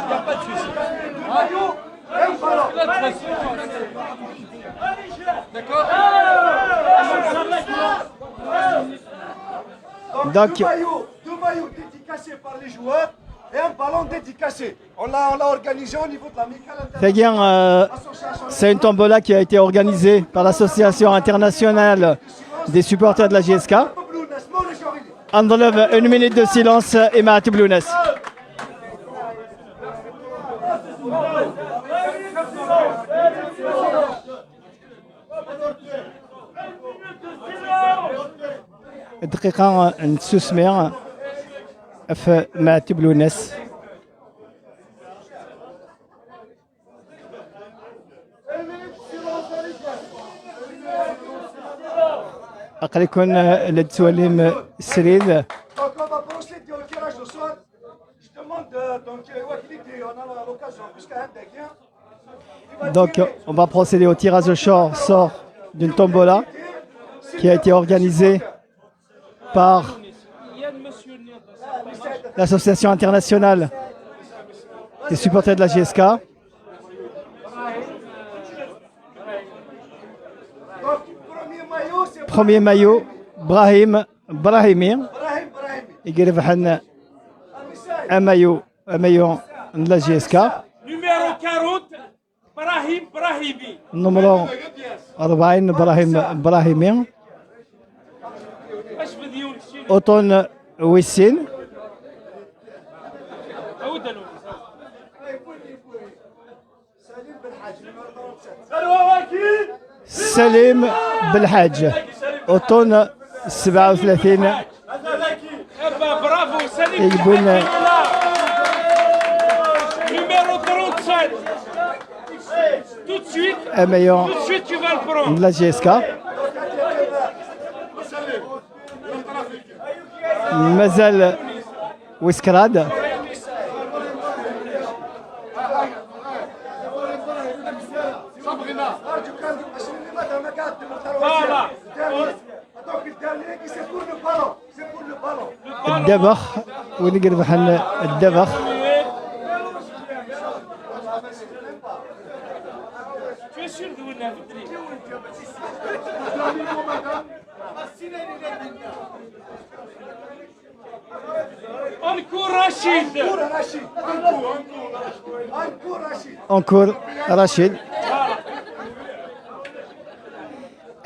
n'y a pas de souci. D'accord. Donc, deux maillots dédicacés par les joueurs et un ballon dédicacé. On l'a organisé au niveau de l'amicale internationale. c'est une tombola qui a été organisée par l'Association internationale des supporters de la JSK. نظلم une minute de silence et مع تبلونس. دقيقة نستثمر في مع تبلونس. أقل يكون للتسوليم سريد. Donc on va procéder au tirage au sort d'une tombola qui a été organisée par l'Association internationale des supporters de la JSK. Premier maillot, Brahim Brahimi. Il a un maillot de la JSK. Numéro 40, Brahim Brahimi. Numéro 40, Brahim Brahimi. Oton Wissin. Salim Belhadj. Oton 37. Bravo Salim. Numéro 37. Tout de suite. Un maillot Tout de suite tu vas le prendre. de la JSK. مازال ويسكراد. الدبخ ونقرب حنا الدبخ. Encore Rachid. Encore Rachid.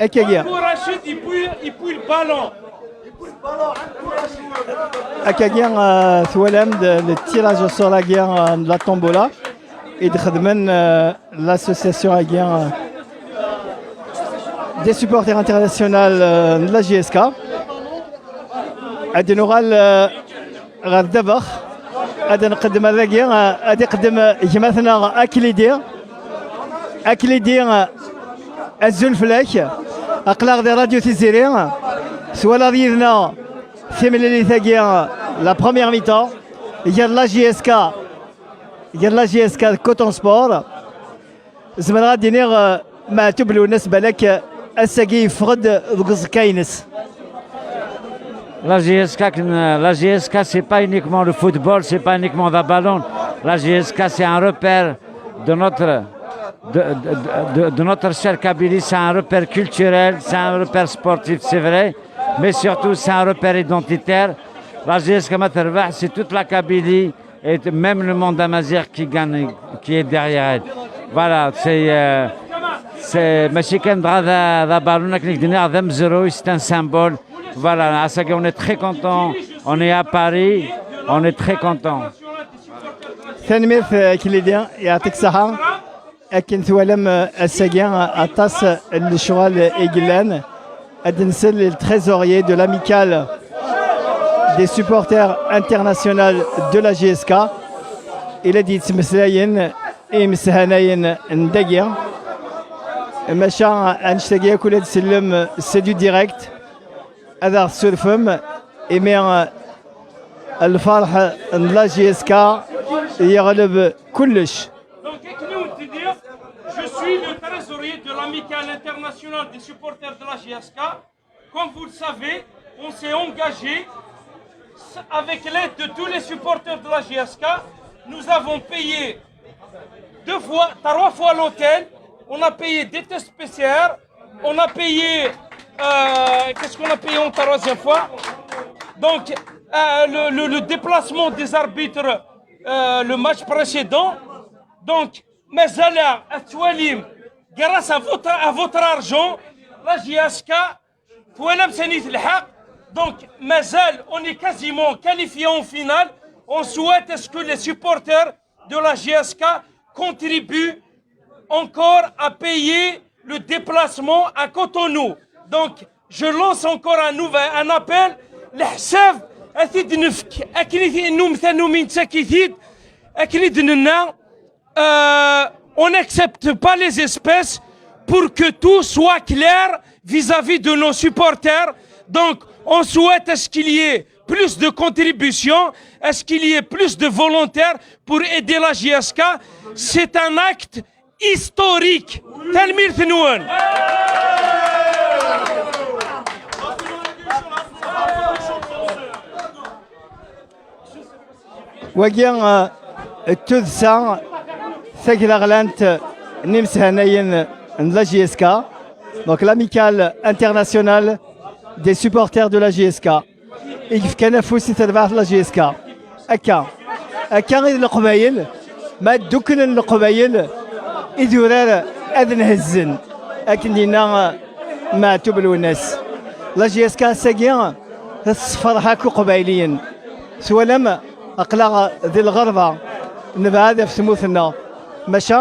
Akagia. Encore Rachid, il pouille le ballon. Akagia ثوالم le tirage au sort de la tombola et de l'association Aguien des supporters internationaux de la JSK. عندنا نورال غير الدبخ غادي نقدم الراكي غادي يقدم جماعتنا اكليدي الزلفلاك اقلاق دي راديو تيزيري سوالا ديالنا ثمن اللي ثاقيا لا بروميير ميتون ديال لا جي اس كا كوتون سبور زعما غادي نير مع تبلو الناس بالك الساقي يفقد دوك كاينس. La GSK, c'est pas uniquement le football, c'est pas uniquement la ballon. La GSK, c'est un repère de notre cher Kabylie, c'est un repère culturel, c'est un repère sportif, c'est vrai, mais surtout c'est un repère identitaire. La GSK Matervah, c'est toute la Kabylie et même le monde amazigh qui gagne, qui est derrière elle. Voilà, c'est Machiken Drada Ballon, c'est un symbole. Voilà, on est très content. On est à Paris, on est très content. ثانميث كليديا يعطيك الصحة. أكن ثوالم الساقين أطاس الشغل إيجلان أدنسل الترésorier de l'amicale des supporters internationaux de la JSK. Il a dit مسلاين إيه مسهناين ندقيا ماشا أنشتاقيا كل تسلم c'est du direct. هذا السلفم إمير الفرح لا JSK يغلب كلش. Je suis le trésorier de l'amicale internationale des supporters de la JSK. Comme vous le savez, on s'est engagé avec l'aide de tous les supporters de la JSK nous avons payé 2 fois, 3 fois l'hôtel, on a payé des tests PCR, on a payé, qu'est-ce qu'on a payé en 3e fois? Donc, le déplacement des arbitres, le match précédent. Donc, Mazala, Atwalim, grâce à votre argent, la JSK, donc, Mazal, on est quasiment qualifié en finale. On souhaite à ce que les supporters de la JSK contribuent encore à payer le déplacement à Cotonou. Donc, je lance encore un appel. الحساب أكيد نفك أكيد إنه مثلا من ساكيد أكيد إننا on n'accepte pas les espèces pour que tout soit clair vis-à-vis de nos supporters. Donc, on souhaite à ce qu'il y ait plus de contributions, à ce qu'il y ait plus de volontaires pour aider la JSK. C'est un acte historique. Telmir Tnouan. وكان التوثا ثقل غلانت نمس هنايا de la JSK, donc l'amicale internationale des supporters de la JSK. Et qui كان فوسي تربح la JSK. أكا غير القبايل ما دوكن القبايل إذورار أذن هزن أكن دينا ما تبلو الناس la JSK ساقيا الصفر هاكو قبايليا سوى لما أقلع ذي الغربة نبع هذا في سموثنا مشى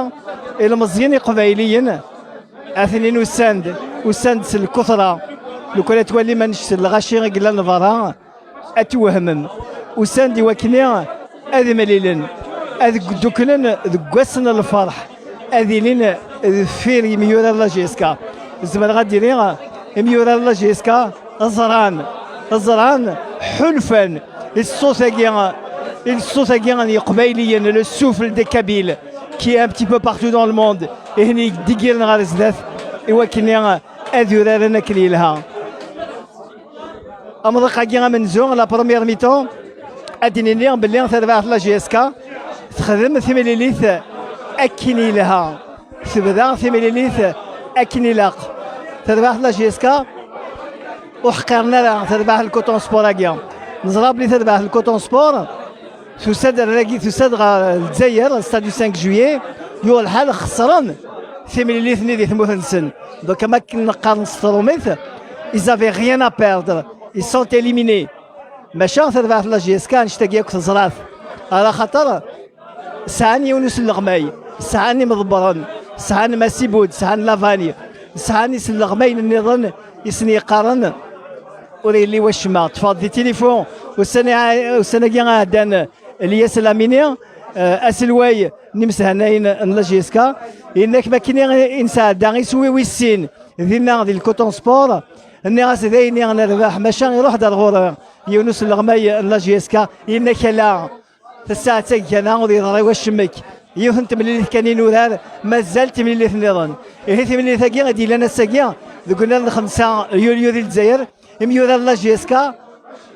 المزيان قبايليا اثنين وساند الكثرة لو كانت تولي ما نشت الغاشي قلا نفرا اتوهمم وساندي وكنيا هذه مليلن هذ دوكنن ذكوسن الفرح هذه لين فير يميورا لا جيسكا زعما غادي ليغا يميورا لا جيسكا الزران حلفا الصوصاكيا قبايليا لو سوفل دي كابيل qui est un petit peu partout dans le monde et هني ديكيرنا غير زدات ايوا كنا اذورارنا كليلها امضق كاع منزون لا بروميير ميتون اديني بلي تربح لا جي اس كا تخدم ثمليليث اكني لها تبدا ثمليليث اكني لاق تربح لا جي اس كا وحقرنا لها تربح الكوتون سبور كاع نزرب لي تربح الكوتون سبور تساد الجزائر ستاد 5 جويي يو الحال خسران ثمليليث ندي ثموثنسن donc ما كنقارن ستروميث ils avaient rien à perdre ils sont éliminés ماشي تربح لا جي اس كا نشتاقيك تزراف على خاطر سعاني يونس اللغماي سعاني مضبرن سعاني ماسيبود سعاني لافاني سعاني سلغماي النظام يسني قارن وريلي واش ما تفضي تليفون والسنه كاع دان الياس لاميني اسلواي نمس هناين لا جي اس كا انك ما كاين انسان دا يسوي ويسين دينا ديال الكوتون سبور الناس ذايني نربح ماشي يروح دار غور يونس الغماي لا جي اس كا انك لا الساعه تاعنا ودير واش شمك يوهنت من اللي كان ينورار مازال تملي النظام هي تملي ثاقي غادي لنا الساقيه قلنا 5 يوليو ديال الجزائر ميورا لا جي اس كا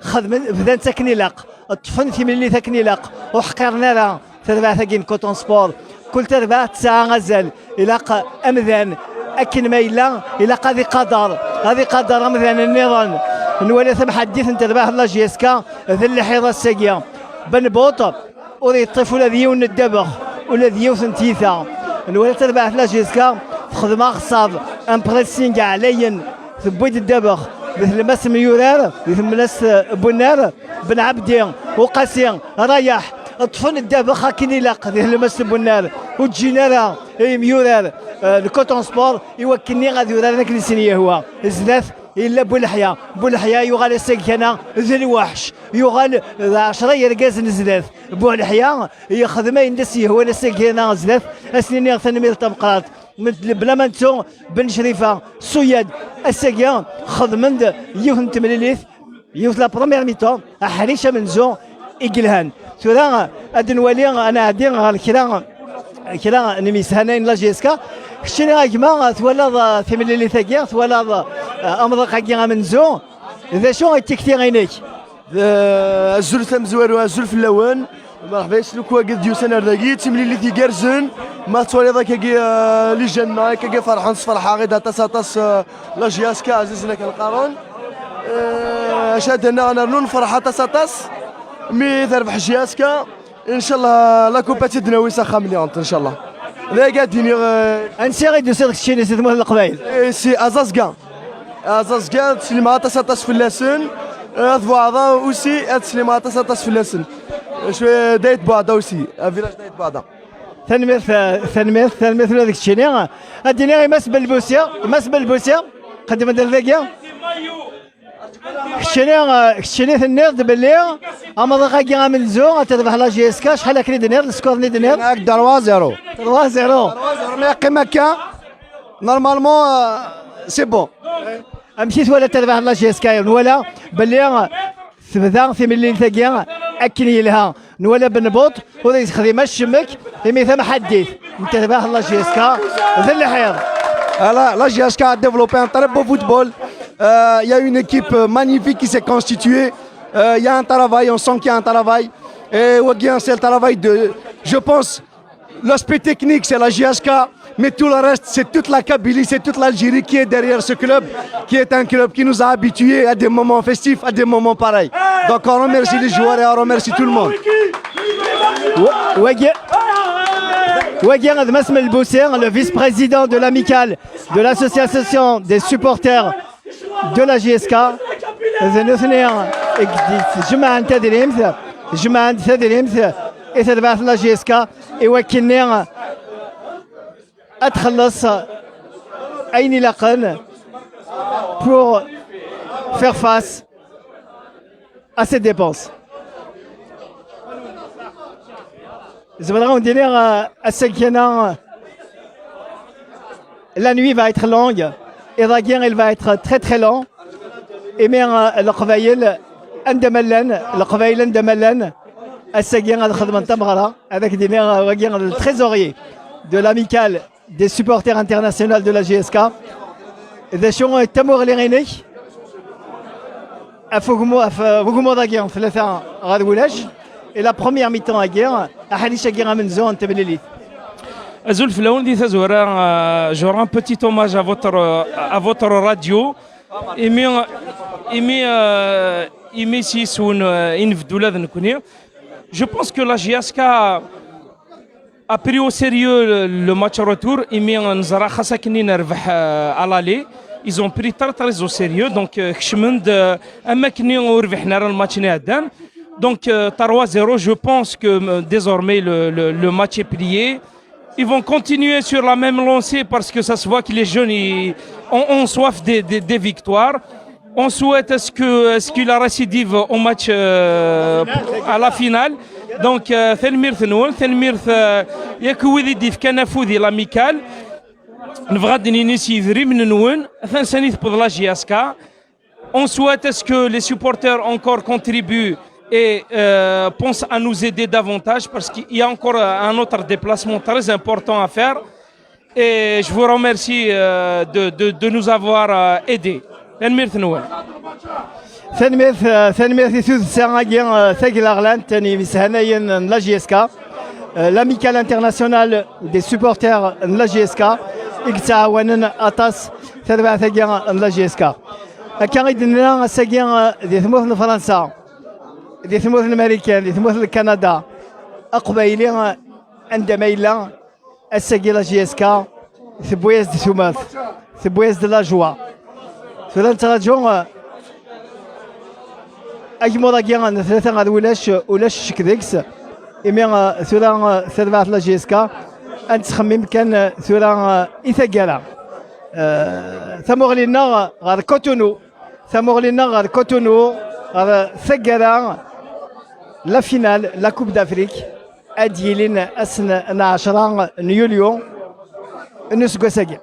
خدم بدا تكني لاق الطفن في ملي تكني لاق وحقرنا لها تربع ثاقين كوتون سبور كل تربع 9 غزال الى امذان اكن ما الا قاضي هذه قدر امذان النظام نولي ثم حديث تربع لا جي اس كا ذي الحيضه الساقيه بنبوط وري الطفل الذي الدبغ والذي يوثن تيثا نولي تربع لا جي اس كا تخدم اغصاب ان بريسينغ عليا ثبويت الدبغ مثل ماس ميورار مثل ماس بنار بن عبدي وقاسي رايح الطفل الدابخ كاين لاق مثل ماس بنار وتجينا ميورار الكوتون سبور يوكلني غادي يورار كنسنيه هو زلاف الا بولحيا يغال ساكنه ذي الوحش يغال 10 يرقاز نزلاف بولحيا يخدم يندسي هو ساكنه زلاف اسنيني ثنمير تمقرات بلا ما نتو بن شريفه سوياد الساقيا خدمند يوث تمليليث يوث لا بروميير ميتون حريشه من زون إقلهان ثورا أدنوالي أنا عدين غير كلا نميس هناين لا جيسكا شنو غاكما ثولا ثمليلي ثاقيا ثولا أمر قاقيا من زون ذا شو غيتكتي غينيك الزول تمزوار الزول في اللون مرحبا سلوكوا قد ديوسان ارداكي تملي اللي تيجرزن ما تولي ذاك لي جنة كي فرحان فرحة غير تاس لا جياسكا عزيزنا كالقارون شادنا نرنون فرحة تاس مي تربح جياسكا ان شاء الله لا كوبا تدناوي ساخا مليونت ان شاء الله لا قاعدين انسيغي دو سيرك الشيني سي تموت القبائل سي ازازكا تسليمات تاس في اللسن هذا اوسي تسليمات تاس في اللسن شويه دايت بعض اوسي فيلاج دايت بعض ثنميث هذيك الشيني الدنيا يمس بالبوسيا قد ما دار ذاكيا الشيني ثنير دبلي اما ضاقا من الزو تذبح لا جي اس كا شحال كري دنير السكور ني دنير 3-0 مي قيمه كا نورمالمون سي بون مشيت ولا تذبح لا جي اس كا ولا بلي ثبتا في ملي ثاقيا اكني لها نولا بنبوط وذا يخدم الشمك يمي ثم حديث انت تذبح لا جي اس كا ذا اللي حيض La GHK a développé un très beau football. Il y a une équipe magnifique qui s'est constituée. Il y a un travail, on sent qu'il y a un travail. Et c'est le travail de. Je pense, l'aspect technique, c'est la GHK. Mais tout le reste, c'est toute la Kabylie, c'est toute l'Algérie qui est derrière ce club, qui est un club qui nous a habitués à des moments festifs, à des moments pareils. Donc on remercie les joueurs et on remercie tout le monde. Waguer Admasmel Bosser, le vice-président de l'amicale de l'association des supporters de la GSK. جماعة تدريمز يتبعث لا GSK يوكلني أتخلص أين لقن pour faire face à ces dépenses. On dirait la nuit va être longue et la guerre elle va être très très longue. Et bien le avec le trésorier de l'amicale des supporters internationaux de la GSK. Et la première mi-temps à guerre, Azul Flaoun dit je rends un petit hommage à votre radio. Je pense que la GSK a pris au sérieux le match retour. À l'aller. Ils ont pris très au sérieux. Donc, donc 3-0, je pense que désormais le match est plié. Ils vont continuer sur la même lancée parce que ça se voit que les jeunes ont soif des victoires. On souhaite qu'il a récidive au match à la finale. Donc, Thelmirth Yakoudi Dif Kanafoudi l'amical. On souhaite que les supporters encore contribuent et pense à nous aider davantage parce qu'il y a encore un autre déplacement très important à faire et je vous remercie de nous avoir aidés. L'amicale internationale des supporters de la GSK la GSK دي ثموث الامريكان دي ثموث الكندا اقبايلي عندما الى السجل جي اس كا ثبويز دي ثماث ثبويز دي لا جوا سلان تراجون اجمو راكيان ثلاثه غاد ولاش شكديكس ايمي سلان ثبات لا جي اس كا انت تخمم كان سلان ايثاكالا ثموغلينا غاد كوتونو ثموغلينا غاد كوتونو غاد ثقالا لا فينال لا كوب دافريك اديلين اسن 10 يوليو نسكو ساكي